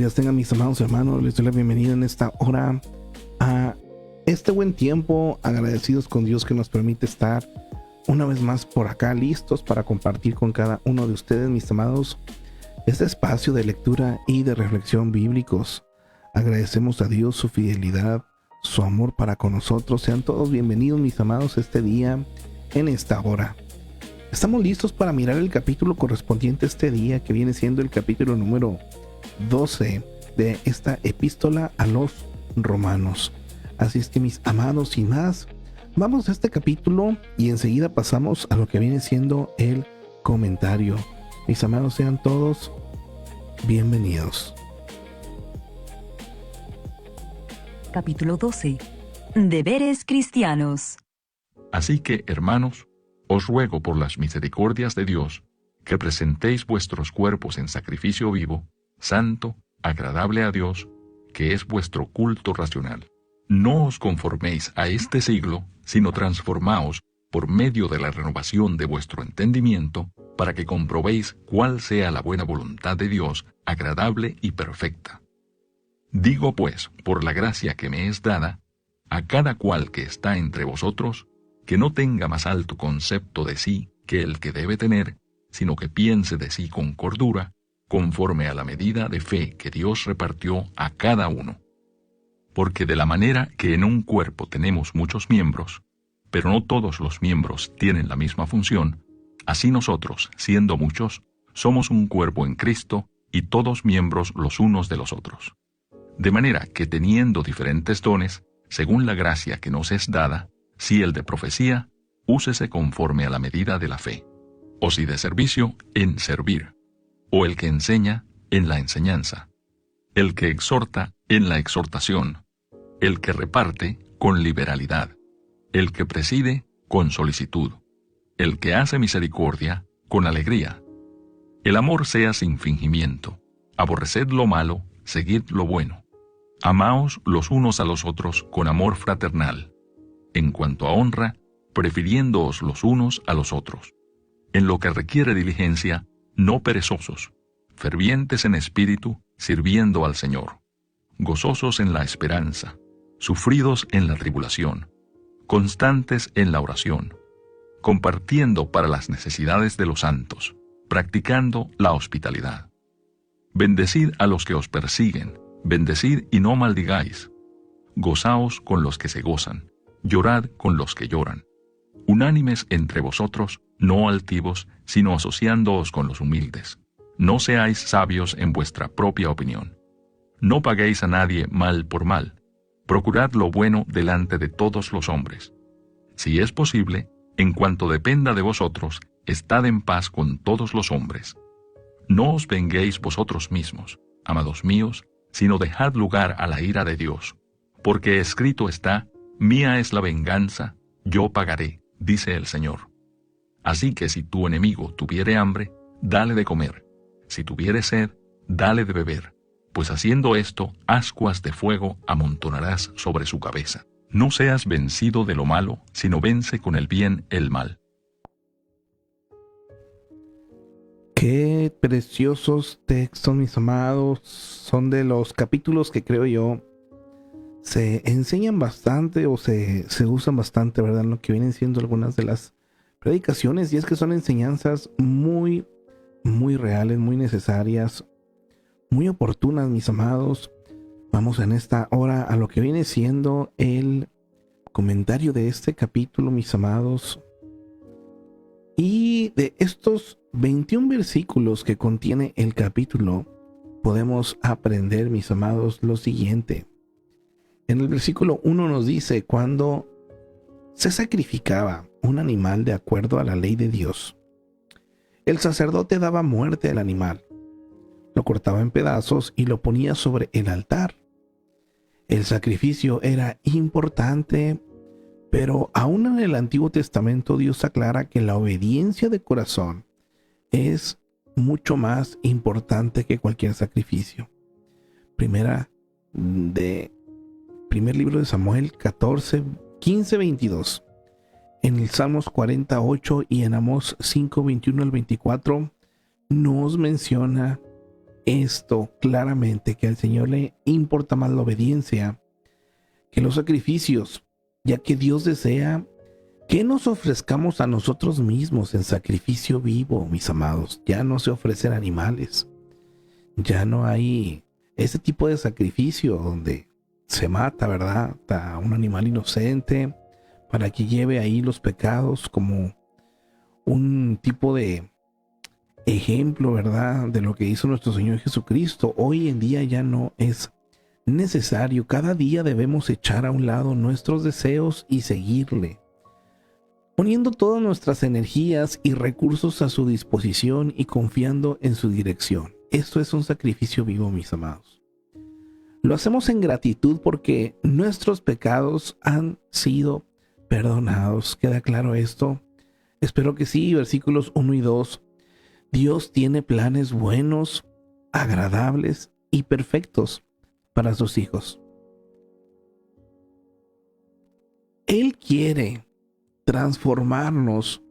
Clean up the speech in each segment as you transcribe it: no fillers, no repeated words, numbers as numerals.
días tengan mis amados hermanos. Les doy la bienvenida en esta hora a este buen tiempo, agradecidos con Dios que nos permite estar una vez más por acá, listos para compartir con cada uno de ustedes, mis amados, este espacio de lectura y de reflexión bíblicos. Agradecemos a Dios su fidelidad, su amor para con nosotros. Sean todos bienvenidos, mis amados, este día, en esta hora. Estamos listos para mirar el capítulo correspondiente a este día, que viene siendo el capítulo número 12 de esta epístola a los romanos. Así es que, mis amados, sin más, vamos a este capítulo y enseguida pasamos a lo que viene siendo el comentario. Mis amados, sean todos bienvenidos. Capítulo 12. Deberes cristianos. Así que, hermanos, os ruego por las misericordias de Dios, que presentéis vuestros cuerpos en sacrificio vivo, santo, agradable a Dios, que es vuestro culto racional. No os conforméis a este siglo, sino transformaos por medio de la renovación de vuestro entendimiento, para que comprobéis cuál sea la buena voluntad de Dios, agradable y perfecta. Digo pues, por la gracia que me es dada, a cada cual que está entre vosotros, que no tenga más alto concepto de sí que el que debe tener, sino que piense de sí con cordura, conforme a la medida de fe que Dios repartió a cada uno. Porque de la manera que en un cuerpo tenemos muchos miembros, pero no todos los miembros tienen la misma función, así nosotros, siendo muchos, somos un cuerpo en Cristo y todos miembros los unos de los otros. De manera que teniendo diferentes dones, según la gracia que nos es dada, si el de profecía, úsese conforme a la medida de la fe, o si de servicio, en servir, o el que enseña, en la enseñanza, el que exhorta, en la exhortación, el que reparte, con liberalidad, el que preside, con solicitud, el que hace misericordia, con alegría. El amor sea sin fingimiento, aborreced lo malo, seguid lo bueno. Amaos los unos a los otros con amor fraternal. En cuanto a honra, prefiriéndoos los unos a los otros. En lo que requiere diligencia, no perezosos, fervientes en espíritu, sirviendo al Señor, gozosos en la esperanza, sufridos en la tribulación, constantes en la oración, compartiendo para las necesidades de los santos, practicando la hospitalidad. Bendecid a los que os persiguen, bendecid y no maldigáis. Gozaos con los que se gozan, llorad con los que lloran. Unánimes entre vosotros, no altivos, sino asociándoos con los humildes. No seáis sabios en vuestra propia opinión. No paguéis a nadie mal por mal. Procurad lo bueno delante de todos los hombres. Si es posible, en cuanto dependa de vosotros, estad en paz con todos los hombres. No os venguéis vosotros mismos, amados míos, sino dejad lugar a la ira de Dios. Porque escrito está: mía es la venganza, yo pagaré, dice el Señor. Así que si tu enemigo tuviere hambre, dale de comer. Si tuviere sed, dale de beber. Pues haciendo esto, ascuas de fuego amontonarás sobre su cabeza. No seas vencido de lo malo, sino vence con el bien el mal. Qué preciosos textos, mis amados. Son de los capítulos que creo yo se enseñan bastante o se usan bastante, ¿verdad? En lo que vienen siendo algunas de las predicaciones, y es que son enseñanzas muy, muy reales, muy necesarias, muy oportunas, mis amados. Vamos en esta hora a lo que viene siendo el comentario de este capítulo, mis amados. Y de estos 21 versículos que contiene el capítulo, podemos aprender, mis amados, lo siguiente. En el versículo 1 nos dice: cuando se sacrificaba un animal de acuerdo a la ley de Dios, el sacerdote daba muerte al animal, lo cortaba en pedazos y lo ponía sobre el altar. El sacrificio era importante, pero aún en el Antiguo Testamento Dios aclara que la obediencia de corazón es mucho más importante que cualquier sacrificio. Primer libro de Samuel 15:22. En el Salmos 48 y en Amós 5:21 al 24 nos menciona esto claramente, que al Señor le importa más la obediencia que los sacrificios, ya que Dios desea que nos ofrezcamos a nosotros mismos en sacrificio vivo, mis amados. Ya no se ofrecen animales, ya no hay ese tipo de sacrificio donde se mata, ¿verdad?, a un animal inocente para que lleve ahí los pecados, como un tipo de ejemplo, ¿verdad?, de lo que hizo nuestro Señor Jesucristo. Hoy en día ya no es necesario. Cada día debemos echar a un lado nuestros deseos y seguirle, poniendo todas nuestras energías y recursos a su disposición y confiando en su dirección. Esto es un sacrificio vivo, mis amados. Lo hacemos en gratitud porque nuestros pecados han sido perdonados. ¿Queda claro esto? Espero que sí. Versículos 1 y 2. Dios tiene planes buenos, agradables y perfectos para sus hijos. Él quiere transformarnos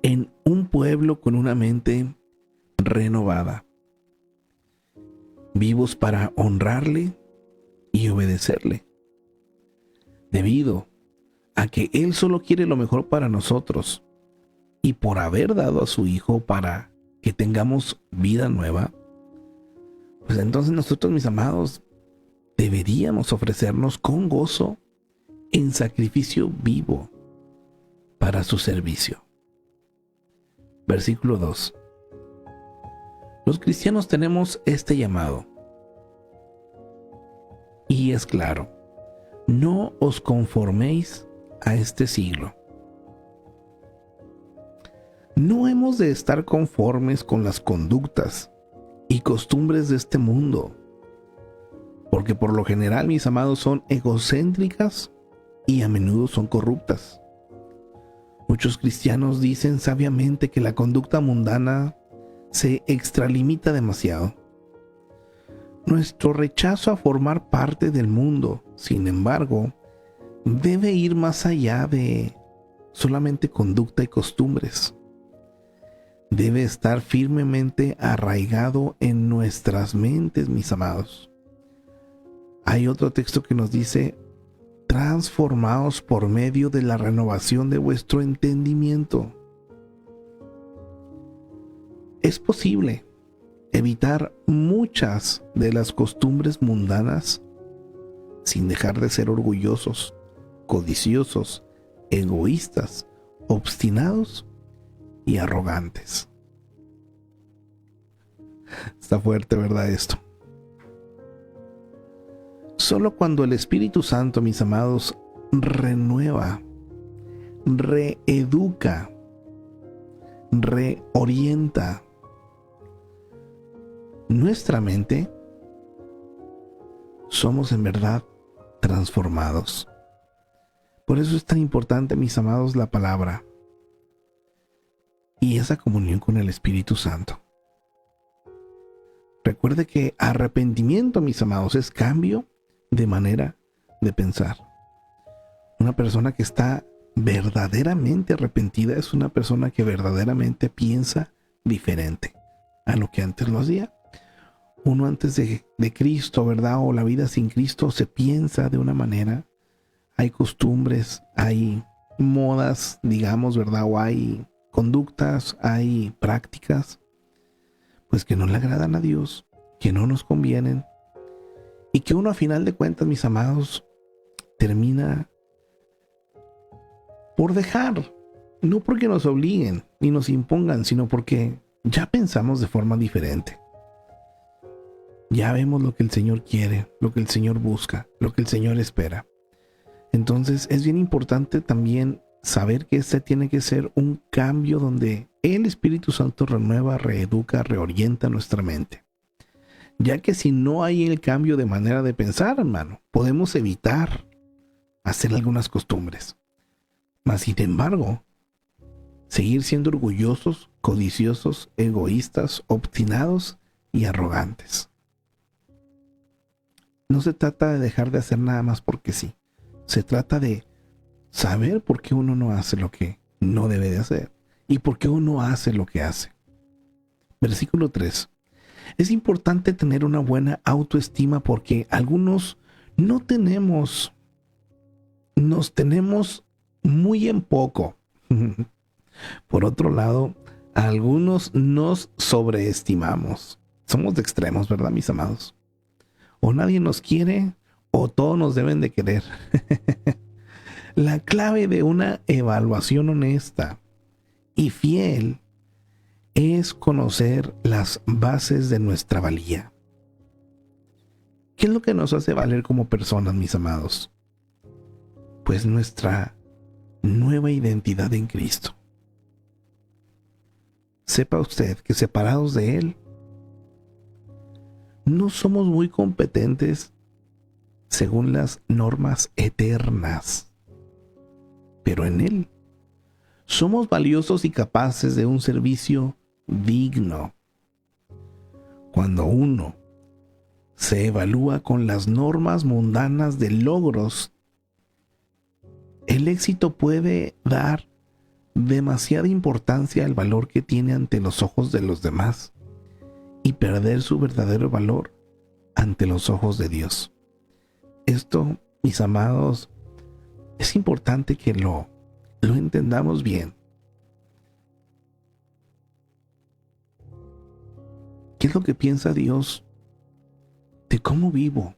en un pueblo con una mente renovada, vivos para honrarle y obedecerle, debido a que Él solo quiere lo mejor para nosotros, y por haber dado a su Hijo para que tengamos vida nueva, pues entonces nosotros, mis amados, deberíamos ofrecernos con gozo en sacrificio vivo para su servicio. Versículo 2. Los cristianos tenemos este llamado. Y es claro: no os conforméis a este siglo. No hemos de estar conformes con las conductas y costumbres de este mundo, porque por lo general, mis amados, son egocéntricas y a menudo son corruptas. Muchos cristianos dicen sabiamente que la conducta mundana se extralimita demasiado. Nuestro rechazo a formar parte del mundo, sin embargo, debe ir más allá de solamente conducta y costumbres. Debe estar firmemente arraigado en nuestras mentes, mis amados. Hay otro texto que nos dice: transformaos por medio de la renovación de vuestro entendimiento. Es posible evitar muchas de las costumbres mundanas sin dejar de ser orgullosos, codiciosos, egoístas, obstinados y arrogantes. Está fuerte, ¿verdad, esto? Solo cuando el Espíritu Santo, mis amados, renueva, reeduca, reorienta nuestra mente, somos en verdad transformados. Por eso es tan importante, mis amados, la palabra y esa comunión con el Espíritu Santo. Recuerde que arrepentimiento, mis amados, es cambio de manera de pensar. Una persona que está verdaderamente arrepentida es una persona que verdaderamente piensa diferente a lo que antes lo hacía. Uno antes de Cristo, ¿verdad? O la vida sin Cristo, se piensa de una manera. Hay costumbres, hay modas, digamos, ¿verdad? O hay conductas, hay prácticas, pues que no le agradan a Dios, que no nos convienen, y que uno, a final de cuentas, mis amados, termina por dejar, no porque nos obliguen ni nos impongan, sino porque ya pensamos de forma diferente. Ya vemos lo que el Señor quiere, lo que el Señor busca, lo que el Señor espera. Entonces es bien importante también saber que este tiene que ser un cambio donde el Espíritu Santo renueva, reeduca, reorienta nuestra mente. Ya que si no hay el cambio de manera de pensar, hermano, podemos evitar hacer algunas costumbres. Mas, sin embargo, seguir siendo orgullosos, codiciosos, egoístas, obstinados y arrogantes. No se trata de dejar de hacer nada más porque sí. Se trata de saber por qué uno no hace lo que no debe de hacer y por qué uno hace lo que hace. Versículo 3. Es importante tener una buena autoestima porque algunos no tenemos, nos tenemos muy en poco. Por otro lado, algunos nos sobreestimamos. Somos de extremos, ¿verdad, mis amados? O nadie nos quiere o todos nos deben de querer. La clave de una evaluación honesta y fiel es conocer las bases de nuestra valía. ¿Qué es lo que nos hace valer como personas, mis amados? Pues nuestra nueva identidad en Cristo. Sepa usted que separados de Él, no somos muy competentes según las normas eternas, pero en Él somos valiosos y capaces de un servicio digno. Cuando uno se evalúa con las normas mundanas de logros, el éxito puede dar demasiada importancia al valor que tiene ante los ojos de los demás y perder su verdadero valor ante los ojos de Dios. Esto, mis amados, es importante que lo entendamos bien. ¿Qué es lo que piensa Dios de cómo vivo?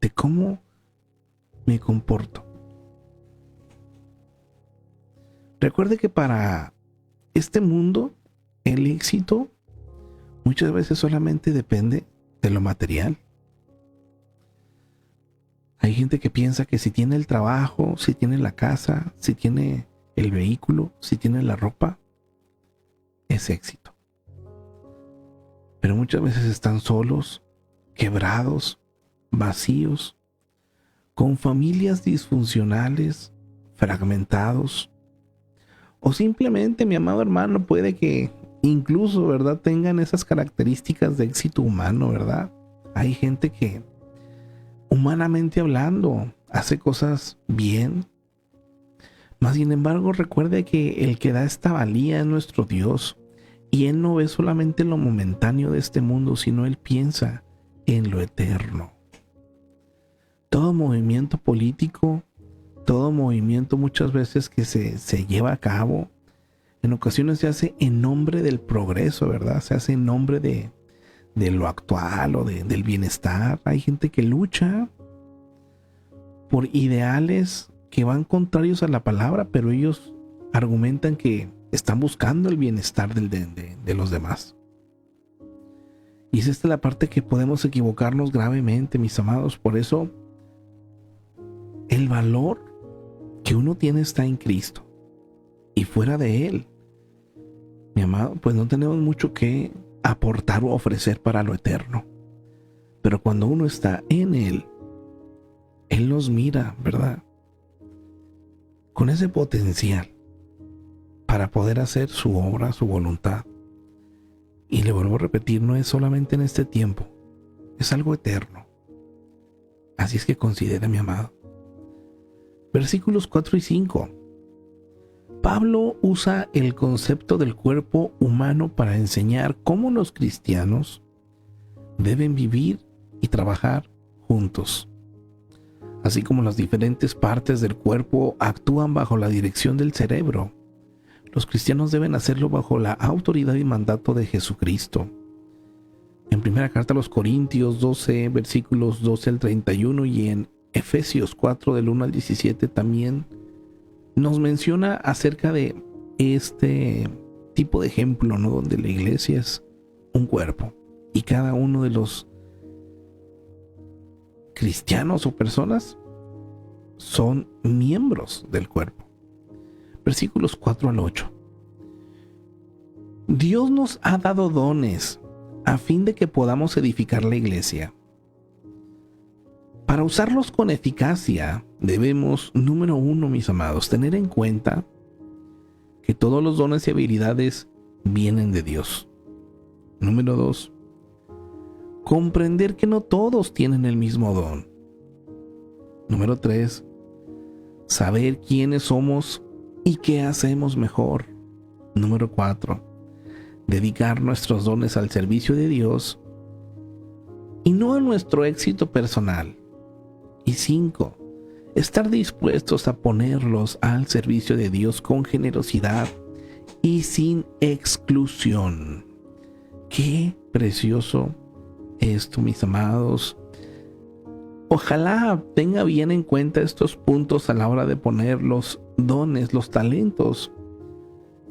¿De cómo me comporto? Recuerde que para este mundo el éxito muchas veces solamente depende de lo material. Hay gente que piensa que si tiene el trabajo, si tiene la casa, si tiene el vehículo, si tiene la ropa, es éxito. Pero muchas veces están solos, quebrados, vacíos, con familias disfuncionales, fragmentados. O simplemente, mi amado hermano, puede que incluso, ¿verdad?, tengan esas características de éxito humano, ¿verdad? Hay gente que, humanamente hablando, hace cosas bien. Mas, sin embargo, recuerde que el que da esta valía es nuestro Dios. Y Él no ve solamente lo momentáneo de este mundo, sino Él piensa en lo eterno. Todo movimiento político, todo movimiento muchas veces que se lleva a cabo, en ocasiones se hace en nombre del progreso, ¿verdad? Se hace en nombre de lo actual o del bienestar. Hay gente que lucha por ideales que van contrarios a la palabra, pero ellos argumentan que están buscando el bienestar de los demás. Y es esta la parte que podemos equivocarnos gravemente, mis amados. Por eso, el valor que uno tiene está en Cristo. Y fuera de Él, mi amado, pues no tenemos mucho que aportar o ofrecer para lo eterno. Pero cuando uno está en Él, Él nos mira, ¿verdad?, con ese potencial para poder hacer su obra, su voluntad. Y le vuelvo a repetir, no es solamente en este tiempo, es algo eterno. Así es que considera, mi amado. Versículos 4 y 5. Pablo usa el concepto del cuerpo humano para enseñar cómo los cristianos deben vivir y trabajar juntos. Así como las diferentes partes del cuerpo actúan bajo la dirección del cerebro, los cristianos deben hacerlo bajo la autoridad y mandato de Jesucristo. En primera carta a los Corintios 12, versículos 12 al 31 y en Efesios 4, del 1 al 17 también nos menciona acerca de este tipo de ejemplo, ¿no?, donde la iglesia es un cuerpo y cada uno de los cristianos o personas son miembros del cuerpo. Versículos 4 al 8. Dios nos ha dado dones a fin de que podamos edificar la iglesia. Para usarlos con eficacia, debemos, número 1, mis amados, tener en cuenta que todos los dones y habilidades vienen de Dios. Número 2, comprender que no todos tienen el mismo don. Número 3, saber quiénes somos y qué hacemos mejor. Número 4, dedicar nuestros dones al servicio de Dios y no a nuestro éxito personal. Y 5, estar dispuestos a ponerlos al servicio de Dios con generosidad y sin exclusión. Qué precioso esto, mis amados. Ojalá tenga bien en cuenta estos puntos a la hora de poner los dones, los talentos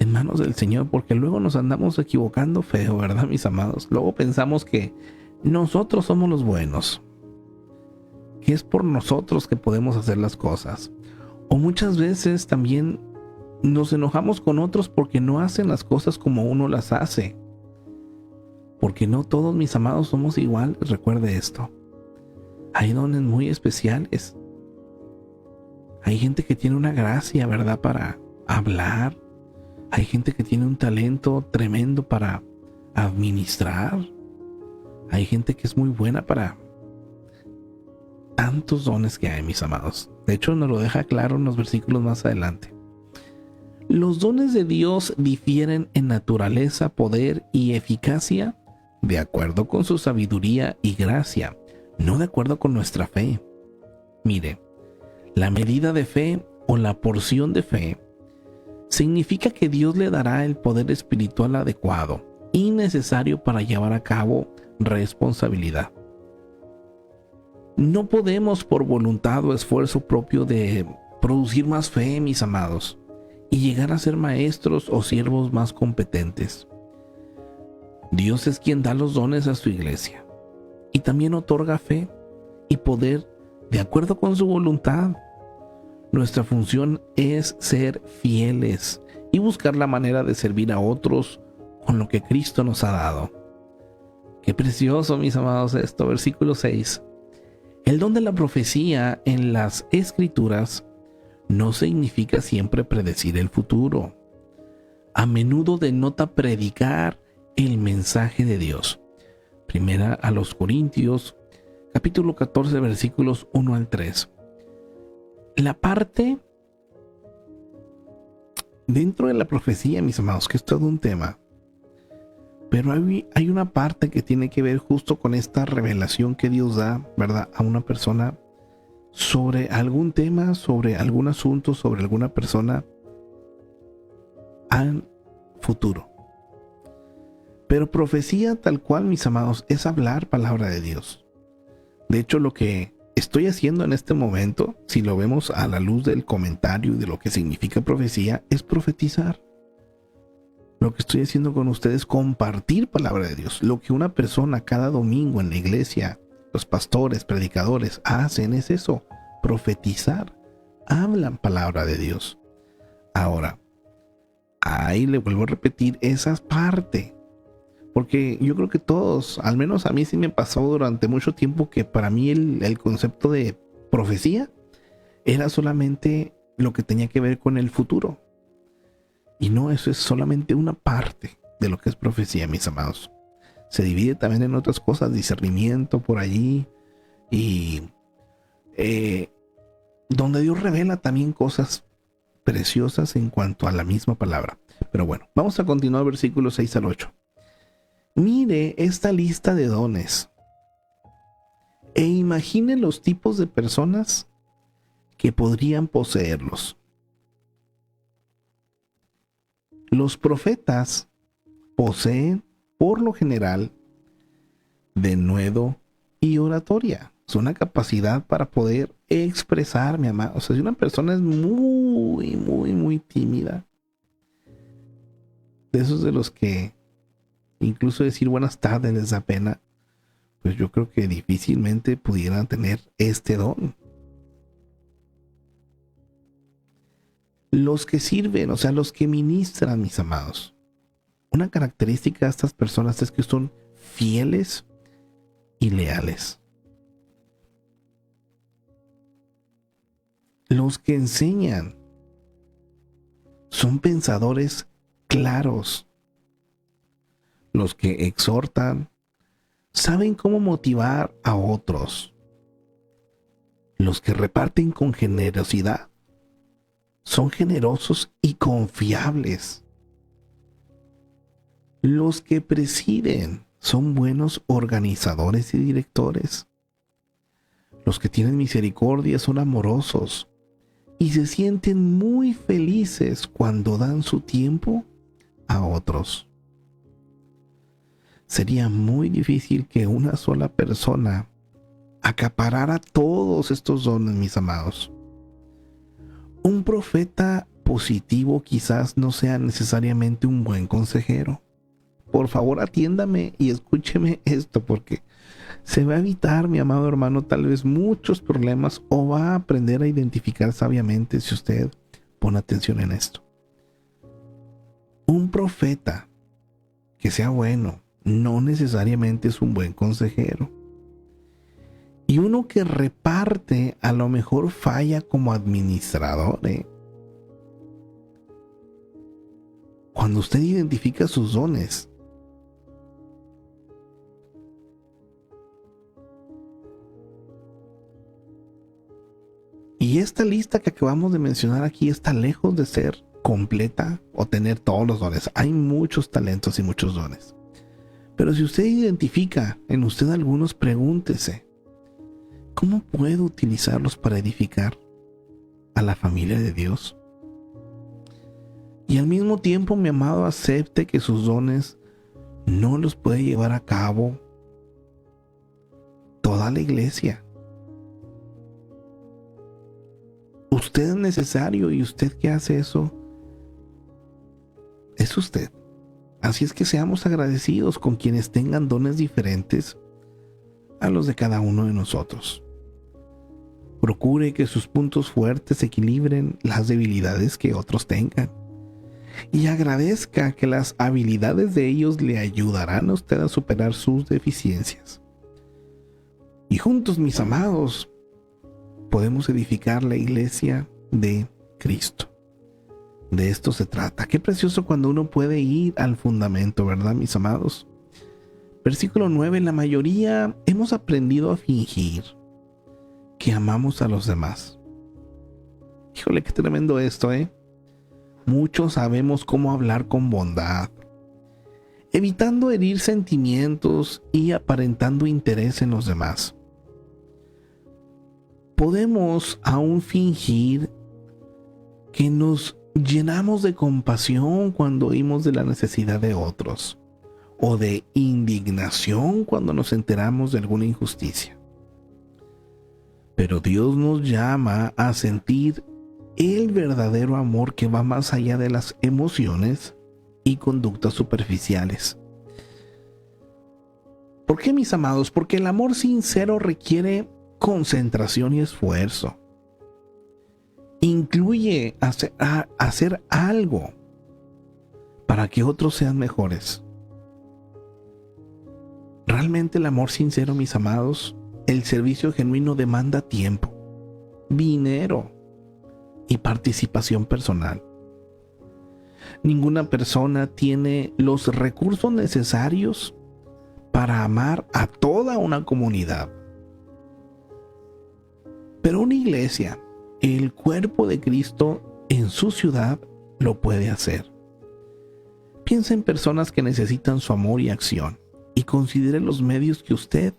en manos del Señor, porque luego nos andamos equivocando feo, ¿verdad, mis amados? Luego pensamos que nosotros somos los buenos, que es por nosotros que podemos hacer las cosas. O muchas veces también nos enojamos con otros porque no hacen las cosas como uno las hace. Porque no todos, mis amados, somos iguales. Recuerde esto. Hay dones muy especiales. Hay gente que tiene una gracia, ¿verdad?, para hablar. Hay gente que tiene un talento tremendo para administrar. Hay gente que es muy buena para tantos dones que hay, mis amados. De hecho, nos lo deja claro en los versículos más adelante. Los dones de Dios difieren en naturaleza, poder y eficacia de acuerdo con su sabiduría y gracia, no de acuerdo con nuestra fe. Mire, la medida de fe o la porción de fe significa que Dios le dará el poder espiritual adecuado y necesario para llevar a cabo responsabilidad. No podemos por voluntad o esfuerzo propio de producir más fe, mis amados, y llegar a ser maestros o siervos más competentes. Dios es quien da los dones a su iglesia y también otorga fe y poder de acuerdo con su voluntad. Nuestra función es ser fieles y buscar la manera de servir a otros con lo que Cristo nos ha dado. Qué precioso, mis amados, esto. Versículo 6. El don de la profecía en las Escrituras no significa siempre predecir el futuro. A menudo denota predicar el mensaje de Dios. Primera a los Corintios, capítulo 14, versículos 1 al 3. La parte dentro de la profecía, mis amados, que es todo un tema, pero hay una parte que tiene que ver justo con esta revelación que Dios da, ¿verdad?, a una persona sobre algún tema, sobre algún asunto, sobre alguna persona al futuro. Pero profecía tal cual, mis amados, es hablar palabra de Dios. De hecho, lo que estoy haciendo en este momento, si lo vemos a la luz del comentario y de lo que significa profecía, es profetizar. Lo que estoy haciendo con ustedes es compartir palabra de Dios. Lo que una persona cada domingo en la iglesia, los pastores, predicadores, hacen es eso, profetizar. Hablan palabra de Dios. Ahora, ahí le vuelvo a repetir esa parte. Porque yo creo que todos, al menos a mí sí me pasó durante mucho tiempo, que para mí el concepto de profecía era solamente lo que tenía que ver con el futuro. Y no, eso es solamente una parte de lo que es profecía, mis amados. Se divide también en otras cosas, discernimiento por allí, y donde Dios revela también cosas preciosas en cuanto a la misma palabra. Pero bueno, vamos a continuar versículos 6 al 8. Mire esta lista de dones e imagine los tipos de personas que podrían poseerlos. Los profetas poseen, por lo general, denuedo y oratoria. Es una capacidad para poder expresar, mi amado. O sea, si una persona es muy tímida, de esos de los que incluso decir buenas tardes les da pena, pues yo creo que difícilmente pudieran tener este don. Los que sirven, o sea, los que ministran, mis amados. Una característica de estas personas es que son fieles y leales. Los que enseñan son pensadores claros. Los que exhortan saben cómo motivar a otros. Los que reparten con generosidad son generosos y confiables. Los que presiden son buenos organizadores y directores. Los que tienen misericordia son amorosos y se sienten muy felices cuando dan su tiempo a otros. Sería muy difícil que una sola persona acaparara todos estos dones, mis amados. Un profeta positivo quizás no sea necesariamente un buen consejero. Por favor, atiéndame y escúcheme esto, porque se va a evitar, mi amado hermano, tal vez muchos problemas, o va a aprender a identificar sabiamente si usted pone atención en esto. Un profeta que sea bueno no necesariamente es un buen consejero. Y uno que reparte a lo mejor falla como administrador. Cuando usted identifica sus dones, y esta lista que acabamos de mencionar aquí está lejos de ser completa o tener todos los dones. Hay muchos talentos y muchos dones. Pero si usted identifica en usted algunos, pregúntese, ¿cómo puedo utilizarlos para edificar a la familia de Dios? Y al mismo tiempo, mi amado, acepte que sus dones no los puede llevar a cabo toda la iglesia. Usted es necesario, y usted que hace eso es usted. Así es que seamos agradecidos con quienes tengan dones diferentes a los de cada uno de nosotros. Procure que sus puntos fuertes equilibren las debilidades que otros tengan. Y agradezca que las habilidades de ellos le ayudarán a usted a superar sus deficiencias. Y juntos, mis amados, podemos edificar la iglesia de Cristo. De esto se trata. Qué precioso cuando uno puede ir al fundamento, ¿verdad, mis amados? Versículo 9. La mayoría hemos aprendido a fingir que amamos a los demás. Híjole, qué tremendo esto, ¿eh? Muchos sabemos cómo hablar con bondad, evitando herir sentimientos y aparentando interés en los demás. Podemos aún fingir que nos llenamos de compasión cuando oímos de la necesidad de otros, o de indignación cuando nos enteramos de alguna injusticia. Pero Dios nos llama a sentir el verdadero amor que va más allá de las emociones y conductas superficiales. ¿Por qué, mis amados? Porque el amor sincero requiere concentración y esfuerzo. Incluye hacer algo para que otros sean mejores. Realmente el amor sincero, mis amados, el servicio genuino demanda tiempo, dinero y participación personal. Ninguna persona tiene los recursos necesarios para amar a toda una comunidad. Pero una iglesia, el cuerpo de Cristo en su ciudad, lo puede hacer. Piensa en personas que necesitan su amor y acción, y considere los medios que usted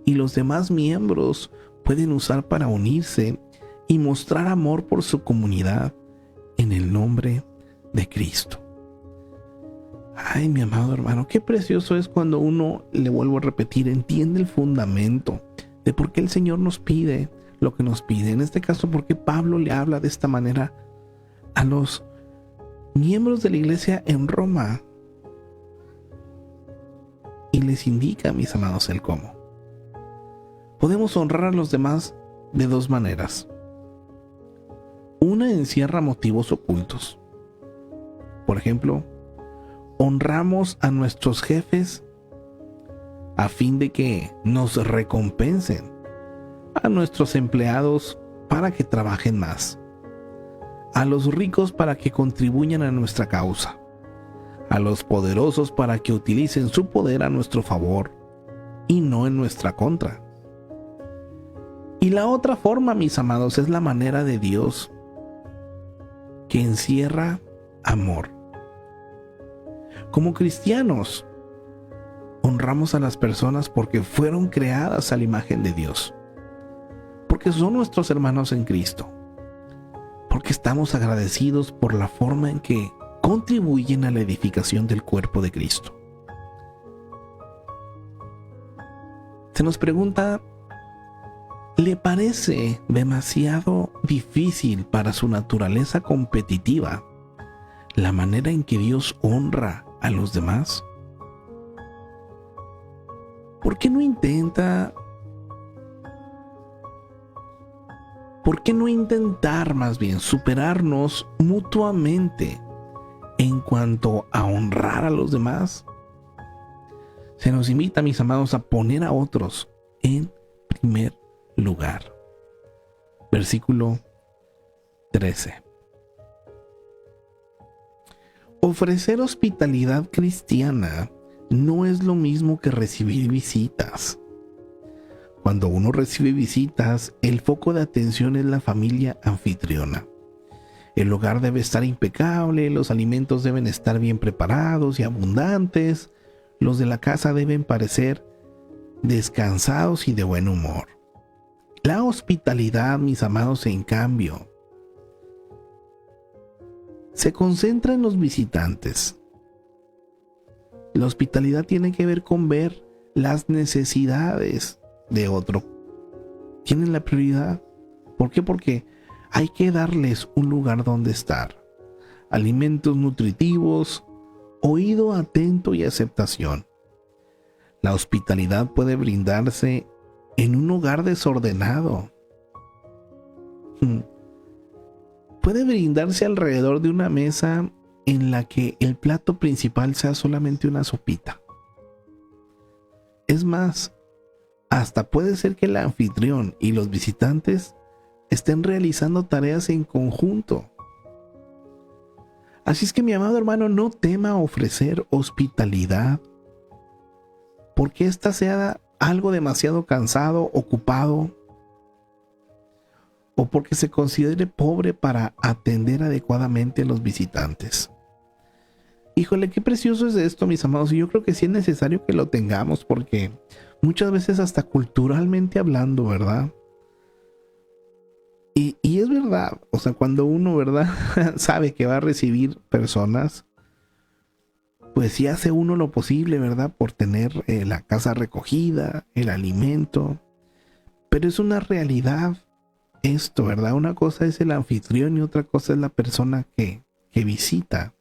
y los demás miembros pueden usar para unirse y mostrar amor por su comunidad en el nombre de Cristo. Ay, mi amado hermano, qué precioso es cuando uno, le vuelvo a repetir, entiende el fundamento de por qué el Señor nos pide lo que nos pide. En este caso, porque Pablo le habla de esta manera a los miembros de la iglesia en Roma y les indica, mis amados, el cómo. Podemos honrar a los demás de dos maneras. Una encierra motivos ocultos. Por ejemplo, honramos a nuestros jefes a fin de que nos recompensen, a nuestros empleados para que trabajen más, a los ricos para que contribuyan a nuestra causa, a los poderosos para que utilicen su poder a nuestro favor y no en nuestra contra. Y la otra forma, mis amados, es la manera de Dios, que encierra amor. Como cristianos, honramos a las personas porque fueron creadas a la imagen de Dios, porque son nuestros hermanos en Cristo, porque estamos agradecidos por la forma en que contribuyen a la edificación del cuerpo de Cristo. Se nos pregunta, ¿le parece demasiado difícil para su naturaleza competitiva la manera en que Dios honra a los demás? ¿Por qué no intentar más bien superarnos mutuamente en cuanto a honrar a los demás? Se nos invita, mis amados, a poner a otros en primer lugar. Versículo 13. Ofrecer hospitalidad cristiana no es lo mismo que recibir visitas. Cuando uno recibe visitas, el foco de atención es la familia anfitriona. El hogar debe estar impecable, los alimentos deben estar bien preparados y abundantes, los de la casa deben parecer descansados y de buen humor. La hospitalidad, mis amados, en cambio, se concentra en los visitantes. La hospitalidad tiene que ver con ver las necesidades de otro. Tienen la prioridad. ¿Por qué? Porque hay que darles un lugar donde estar, alimentos nutritivos, oído atento y aceptación. La hospitalidad puede brindarse en un hogar desordenado. Puede brindarse alrededor de una mesa en la que el plato principal sea solamente una sopita. Es más, hasta puede ser que el anfitrión y los visitantes estén realizando tareas en conjunto. Así es que, mi amado hermano, no tema ofrecer hospitalidad porque ésta sea algo demasiado cansado, ocupado, o porque se considere pobre para atender adecuadamente a los visitantes. Híjole, qué precioso es esto, mis amados, y yo creo que sí es necesario que lo tengamos, porque muchas veces hasta culturalmente hablando, ¿verdad? Y es verdad, o sea, cuando uno, ¿verdad? sabe que va a recibir personas, pues sí hace uno lo posible, ¿verdad? Por tener la casa recogida, el alimento, pero es una realidad esto, ¿verdad? Una cosa es el anfitrión y otra cosa es la persona que visita.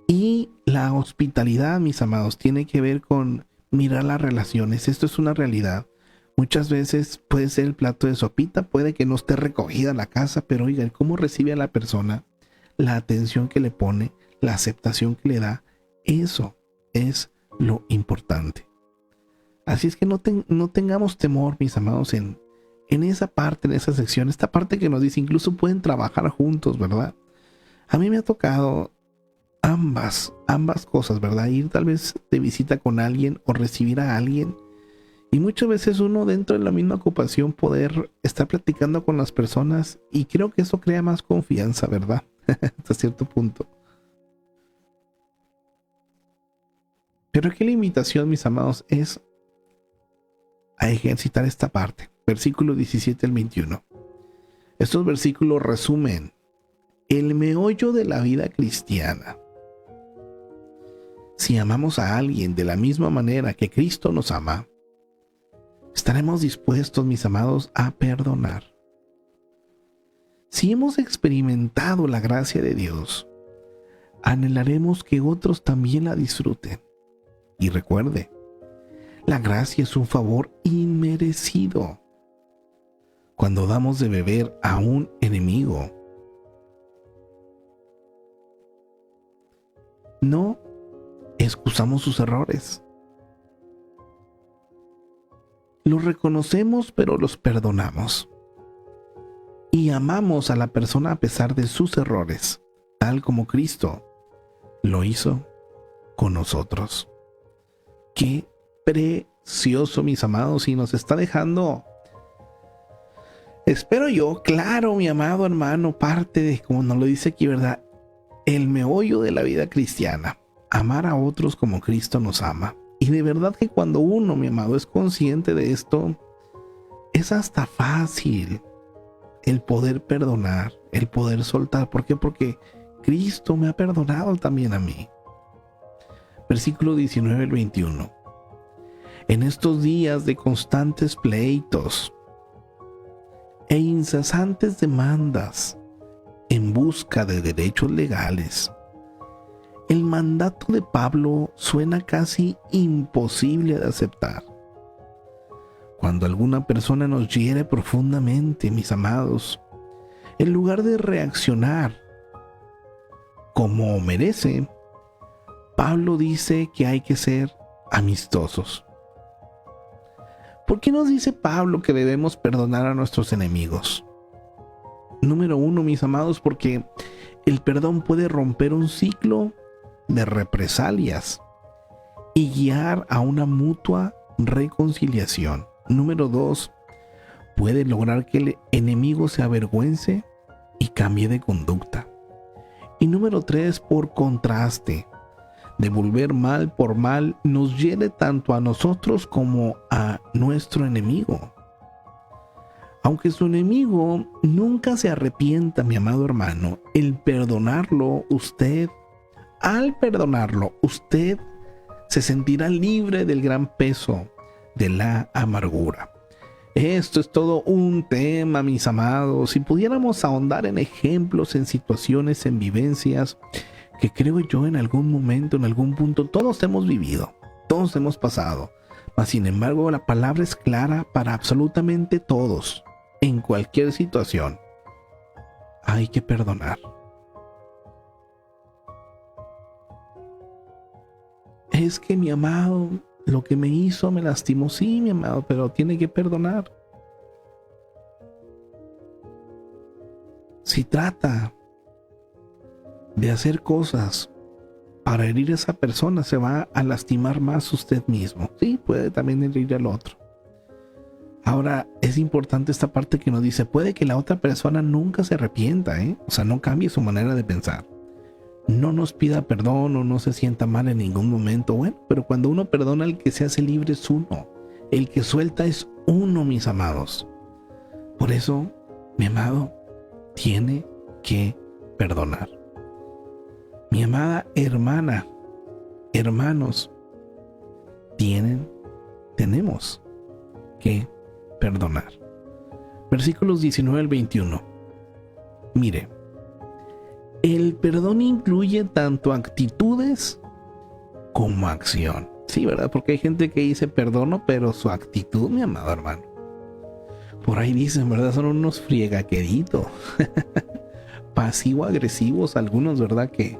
Y la hospitalidad, mis amados, tiene que ver con mirar las relaciones. Esto es una realidad. Muchas veces puede ser el plato de sopita, puede que no esté recogida la casa, pero oigan, cómo recibe a la persona, la atención que le pone, la aceptación que le da, eso es lo importante. Así es que no tengamos temor, mis amados, en esa parte, en esa sección, esta parte que nos dice, incluso pueden trabajar juntos, ¿verdad? A mí me ha tocado ambas cosas, ¿verdad? Ir tal vez de visita con alguien o recibir a alguien. Y muchas veces uno dentro de la misma ocupación poder estar platicando con las personas, y creo que eso crea más confianza, ¿verdad? Hasta cierto punto. Pero aquí la invitación, mis amados, es a ejercitar esta parte. Versículo 17 al 21. Estos versículos resumen el meollo de la vida cristiana. Si amamos a alguien de la misma manera que Cristo nos ama, estaremos dispuestos, mis amados, a perdonar. Si hemos experimentado la gracia de Dios, anhelaremos que otros también la disfruten. Y recuerde, la gracia es un favor inmerecido. Cuando damos de beber a un enemigo, no excusamos sus errores. Los reconocemos, pero los perdonamos. Y amamos a la persona a pesar de sus errores, tal como Cristo lo hizo con nosotros. Qué precioso, mis amados, y nos está dejando, espero yo, claro, mi amado hermano, parte de, como nos lo dice aquí, ¿verdad? El meollo de la vida cristiana. amar a otros como Cristo nos ama. Y de verdad que cuando uno, mi amado, es consciente de esto, es hasta fácil el poder perdonar, el poder soltar. ¿Por qué? Porque Cristo me ha perdonado también a mí. Versículo 19 al 21. En estos días de constantes pleitos e incesantes demandas en busca de derechos legales, el mandato de Pablo suena casi imposible de aceptar. Cuando alguna persona nos hiere profundamente, mis amados, en lugar de reaccionar como merece, Pablo dice que hay que ser amistosos. ¿Por qué nos dice Pablo que debemos perdonar a nuestros enemigos? Número uno, mis amados, porque el perdón puede romper un ciclo de represalias y guiar a una mutua reconciliación. Número dos, puede lograr que el enemigo se avergüence y cambie de conducta. Y número tres, por contraste, devolver mal por mal nos hiere tanto a nosotros como a nuestro enemigo. Aunque su enemigo nunca se arrepienta, mi amado hermano, al perdonarlo, usted se sentirá libre del gran peso de la amargura. Esto es todo un tema, mis amados. Si pudiéramos ahondar en ejemplos, en situaciones, en vivencias que creo yo en algún momento, en algún punto, todos hemos vivido, todos hemos pasado. Mas sin embargo, la palabra es clara para absolutamente todos. En cualquier situación, hay que perdonar. Es que mi amado, lo que me hizo me lastimó. Sí, mi amado, pero tiene que perdonar. Si trata de hacer cosas para herir a esa persona, se va a lastimar más usted mismo. Sí, puede también herir al otro. Ahora, es importante esta parte que nos dice, puede que la otra persona nunca se arrepienta, o sea, no cambie su manera de pensar. No nos pida perdón o no se sienta mal en ningún momento. Bueno, pero cuando uno perdona, el que se hace libre es uno. El que suelta es uno, mis amados. Por eso, mi amado, tiene que perdonar. Mi amada hermana, hermanos, tenemos que perdonar. Versículos 19 al 21. Mire, el perdón incluye tanto actitudes como acción. Sí, ¿verdad? Porque hay gente que dice perdono, pero su actitud, mi amado hermano, por ahí dicen, ¿verdad? Son unos friegaqueritos, pasivo-agresivos algunos, ¿verdad? Que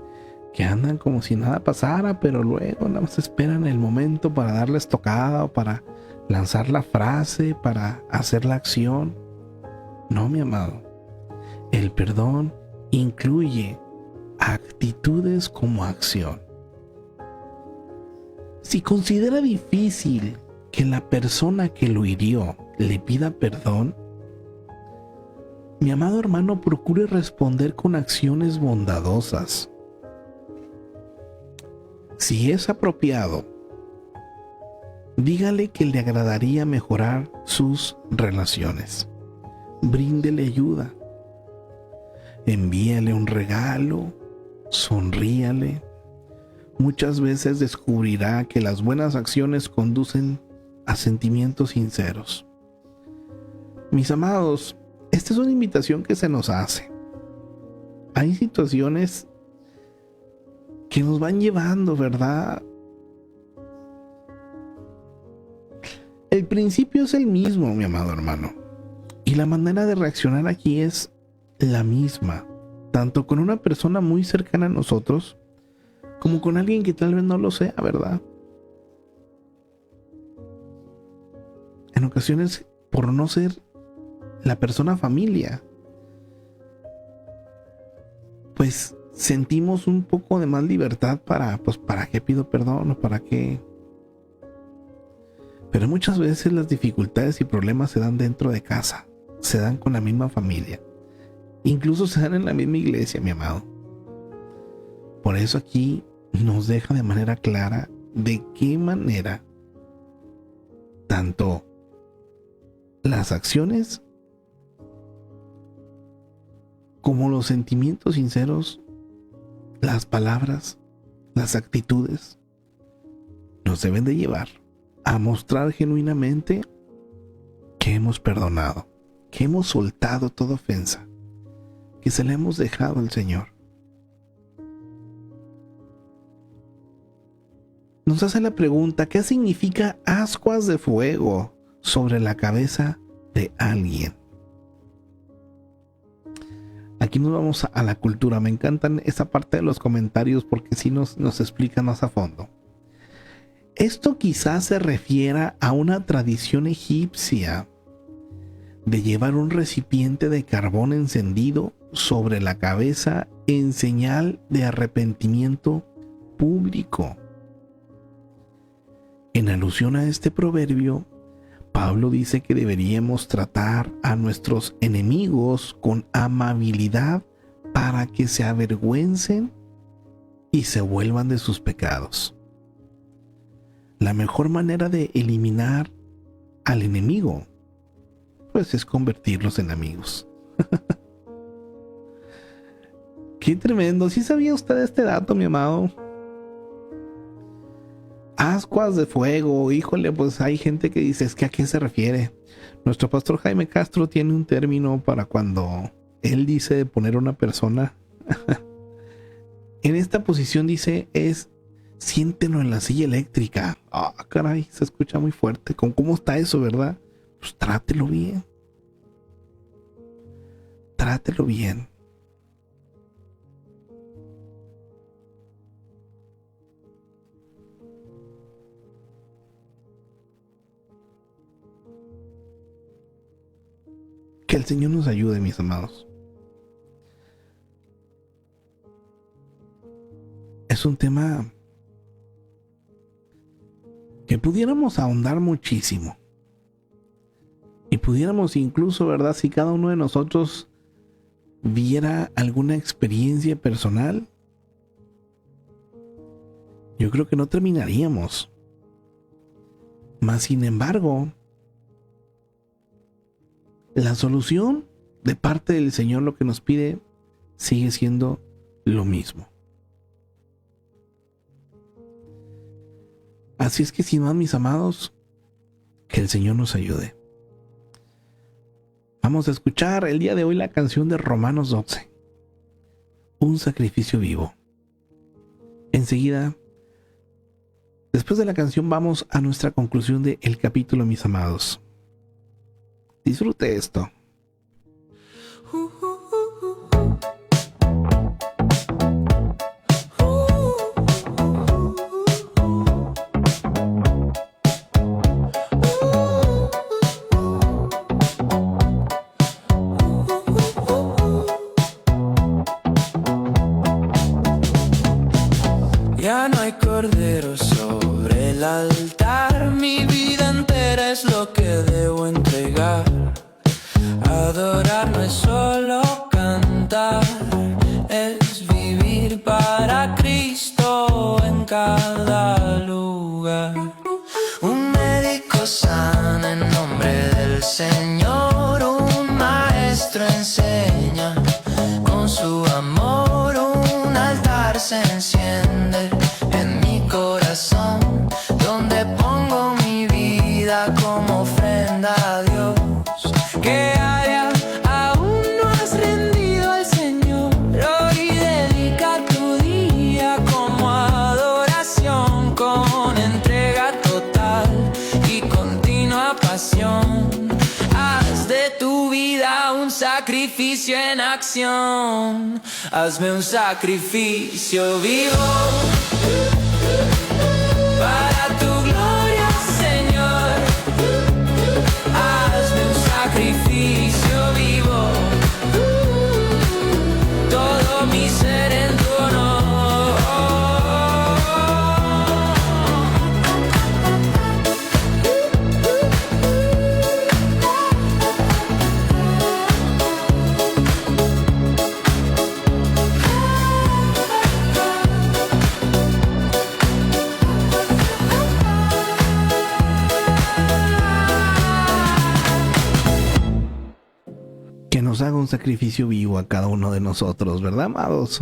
andan como si nada pasara, pero luego nada más esperan el momento para darle estocada o para lanzar la frase, para hacer la acción. No, mi amado. El perdón incluye actitudes como acción. Si considera difícil que la persona que lo hirió le pida perdón, mi amado hermano, procure responder con acciones bondadosas. Si es apropiado, dígale que le agradaría mejorar sus relaciones. Bríndele ayuda. Envíale un regalo. Sonríale. Muchas veces descubrirá que las buenas acciones conducen a sentimientos sinceros. Mis amados, esta es una invitación que se nos hace. Hay situaciones que nos van llevando, ¿verdad? El principio es el mismo, mi amado hermano. Y la manera de reaccionar aquí es la misma, tanto con una persona muy cercana a nosotros, como con alguien que tal vez no lo sea, ¿verdad? En ocasiones, por no ser la persona familia, pues sentimos un poco de más libertad ¿para qué pido perdón o para qué? Pero muchas veces las dificultades y problemas se dan dentro de casa, se dan con la misma familia, incluso se dan en la misma iglesia, mi amado. Por eso aquí nos deja de manera clara de qué manera tanto las acciones como los sentimientos sinceros, las palabras, las actitudes, nos deben de llevar a mostrar genuinamente que hemos perdonado, que hemos soltado toda ofensa, que se le hemos dejado al Señor. Nos hace la pregunta, ¿qué significa ascuas de fuego sobre la cabeza de alguien? Aquí nos vamos a la cultura. Me encantan esa parte de los comentarios porque sí nos explican más a fondo. Esto quizás se refiera a una tradición egipcia de llevar un recipiente de carbón encendido sobre la cabeza en señal de arrepentimiento público. En alusión a este proverbio, Pablo dice que deberíamos tratar a nuestros enemigos con amabilidad para que se avergüencen y se vuelvan de sus pecados. La mejor manera de eliminar al enemigo, pues es convertirlos en amigos. Qué tremendo. ¿Sí sabía usted este dato, mi amado? Ascuas de fuego, híjole, pues hay gente que dice, es que ¿a qué se refiere? Nuestro pastor Jaime Castro tiene un término para cuando él dice de poner a una persona en esta posición, dice, es siéntelo en la silla eléctrica. Ah, caray, se escucha muy fuerte. ¿Cómo está eso, verdad? Pues trátelo bien. Trátelo bien. Que el Señor nos ayude, mis amados. Es un tema que pudiéramos ahondar muchísimo. Y pudiéramos incluso, ¿verdad? Si cada uno de nosotros viera alguna experiencia personal, yo creo que no terminaríamos. Mas, sin embargo, la solución de parte del Señor, lo que nos pide, sigue siendo lo mismo. Así es que, sin más, mis amados, que el Señor nos ayude. Vamos a escuchar el día de hoy la canción de Romanos 12, un sacrificio vivo. Enseguida, después de la canción, vamos a nuestra conclusión del capítulo, mis amados. Disfrute esto. Ya no hay cordero sobre el altar, mi vida entera es lo que debo entregar. Adorar no es solo cantar, es vivir para Cristo en cada lugar. Un médico sana en nombre del Señor, un maestro enseña con su amor, un altar se enciende en mi corazón, donde pongo mi vida como ofrenda a Dios. Que haya, aún no has rendido al Señor, hoy dedica tu día como adoración, con entrega total y continua pasión. Haz de tu vida un sacrificio en acción. Hazme un sacrificio vivo para tu gloria, Señor. Hazme un sacrificio vivo, todo mi ser en tu honor. un sacrificio vivo a cada uno de nosotros, ¿verdad, amados?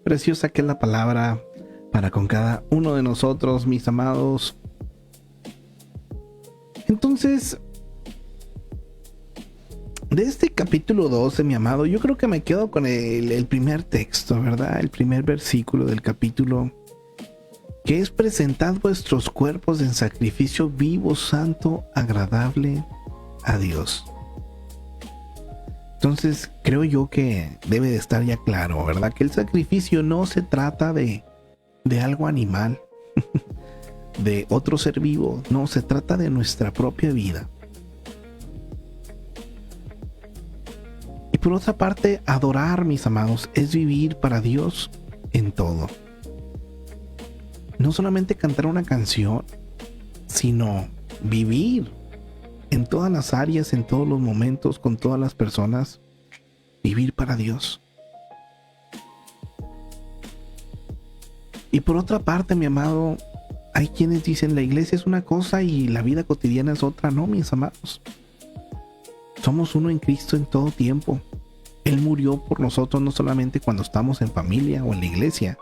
Preciosa que es la palabra para con cada uno de nosotros, mis amados. Entonces, de este capítulo 12, mi amado, yo creo que me quedo con el primer texto, ¿verdad? El primer versículo del capítulo, que es: presentad vuestros cuerpos en sacrificio vivo, santo, agradable a Dios. Entonces, creo yo que debe de estar ya claro, ¿verdad? Que el sacrificio no se trata de algo animal, de otro ser vivo, no, se trata de nuestra propia vida. Y por otra parte, adorar, mis amados, es vivir para Dios en todo. No solamente cantar una canción, sino vivir en todas las áreas, en todos los momentos, con todas las personas, vivir para Dios. Y por otra parte, mi amado, hay quienes dicen la iglesia es una cosa y la vida cotidiana es otra. No, mis amados, somos uno en Cristo en todo tiempo. Él murió por nosotros no solamente cuando estamos en familia o en la iglesia,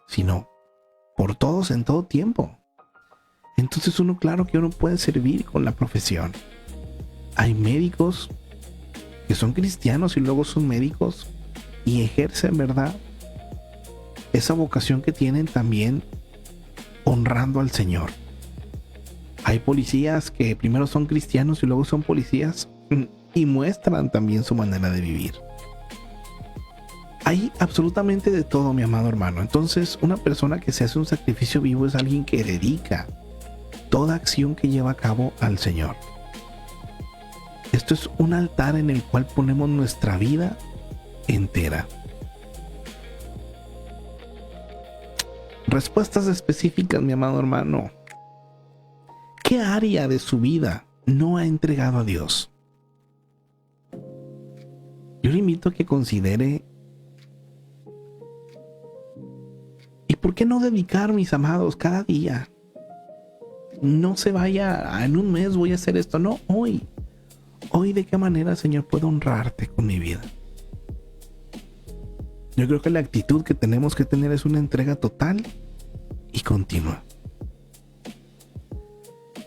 sino por todos en todo tiempo. Entonces claro que uno puede servir con la profesión. Hay médicos que son cristianos y luego son médicos y ejercen, ¿verdad?, esa vocación que tienen también honrando al Señor. Hay policías que primero son cristianos y luego son policías y muestran también su manera de vivir. Hay absolutamente de todo, mi amado hermano. Entonces, una persona que se hace un sacrificio vivo es alguien que dedica toda acción que lleva a cabo al Señor. Esto es un altar en el cual ponemos nuestra vida entera. Respuestas específicas, mi amado hermano. ¿Qué área de su vida no ha entregado a Dios? Yo le invito a que considere. ¿Y por qué no dedicar, mis amados, cada día? No se vaya, en un mes voy a hacer esto. No, hoy. Hoy, ¿de qué manera, Señor, puedo honrarte con mi vida? Yo creo que la actitud que tenemos que tener es una entrega total y continua.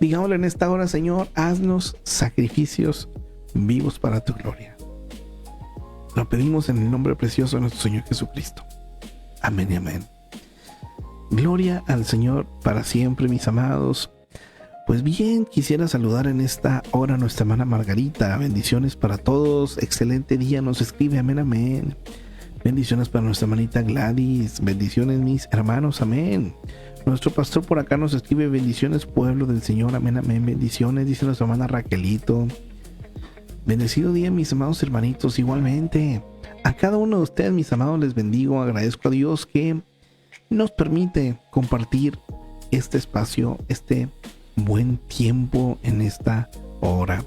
Digámosle en esta hora: Señor, haznos sacrificios vivos para tu gloria. Lo pedimos en el nombre precioso de nuestro Señor Jesucristo. Amén y amén. Gloria al Señor para siempre, mis amados. Pues bien, quisiera saludar en esta hora a nuestra hermana Margarita. Bendiciones para todos. Excelente día, nos escribe. Amén, amén. Bendiciones para nuestra hermanita Gladys. Bendiciones, mis hermanos. Amén. Nuestro pastor por acá nos escribe: bendiciones, pueblo del Señor. Amén, amén. Bendiciones, dice nuestra hermana Raquelito. Bendecido día, mis amados hermanitos. Igualmente, a cada uno de ustedes, mis amados, les bendigo. Agradezco a Dios que nos permite compartir este espacio, este buen tiempo en esta hora.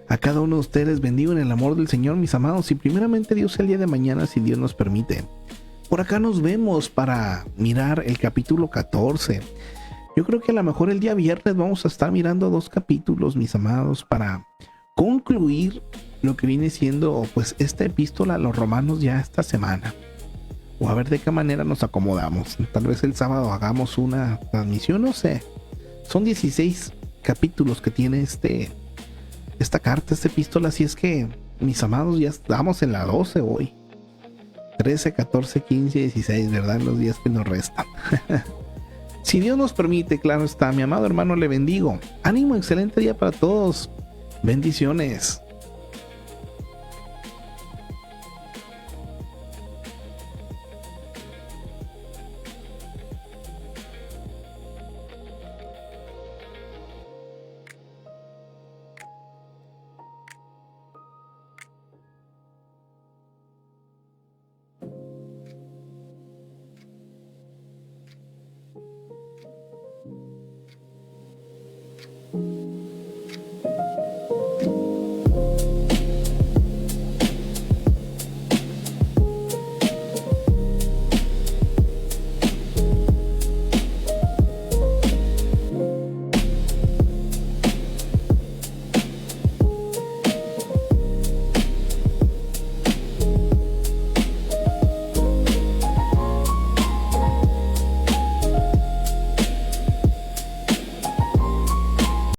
A cada uno de ustedes les bendigo en el amor del Señor, mis amados, y primeramente Dios, el día de mañana, si Dios nos permite, por acá nos vemos para mirar el capítulo 14. Yo creo que a lo mejor el día viernes vamos a estar mirando 2 capítulos, mis amados, para concluir lo que viene siendo pues esta epístola a los romanos ya esta semana. O a ver de qué manera nos acomodamos. Tal vez el sábado hagamos una transmisión, no sé. Son 16 capítulos que tiene esta carta, esta epístola. Así es que, mis amados, ya estamos en la 12 hoy. 13, 14, 15, 16, ¿verdad? Los días que nos restan. Si Dios nos permite, claro está. Mi amado hermano, le bendigo. Ánimo, excelente día para todos. Bendiciones.